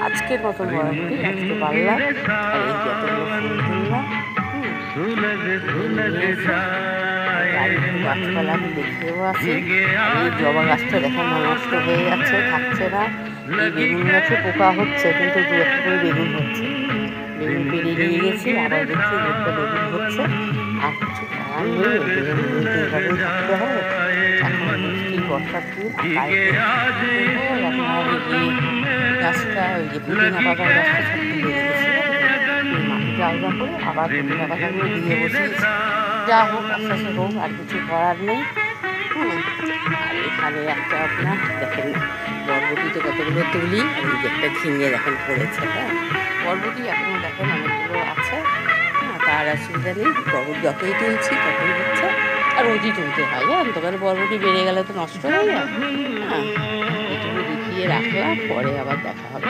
আজকের মতন বরবটি আজকে পারলাম। আর এই যতগুলো ফুল তুললাম, গাছপালা আমি দেখেও আছি। এই জবা গাছটা দেখেন নষ্ট হয়ে যাচ্ছে, থাকছে না। এই বেগুন গাছে পোকা হচ্ছে, কিন্তু দু একটা করে বেগুন হচ্ছে। বেগুন পেরিয়ে নিয়ে গেছি, আবার দেখছি একটা বেগুন হচ্ছে। আর কিছু করার নেই, বেগুন এভাবেই থাকতে হবে। এখন বৃষ্টি বর্ষার দিন, আপনার এই গাছটা, ওই যে পুদিনা পাতার গাছটা সব তুলে রেখেছিলাম, মাটিটা আলগা করে আবার পুদিনা পাতাগুলো দিয়ে বসিয়েছি। যা হোক, আস্তে আস্তে হোক, আর কিছু করার নেই। আর এখানে একটা আপনার দেখেন বরবটিতে কতগুলো তুলি, আর এই যে একটা ঝিঙে দেখেন পড়েছে। হ্যাঁ, বরবটি এখনও দেখেন অনেকগুলো আছে। তার অসুবিধা নেই, বরবটি যতই তুলছি ততই হচ্ছে। আর রোজই তুলতে হয়, জানেন তো, কারণ বরবটি বেড়ে গেলে তো নষ্ট হয়ে যায়। হ্যাঁ, এটুকু দেখিয়ে রাখলাম, পরে আবার দেখা হবে।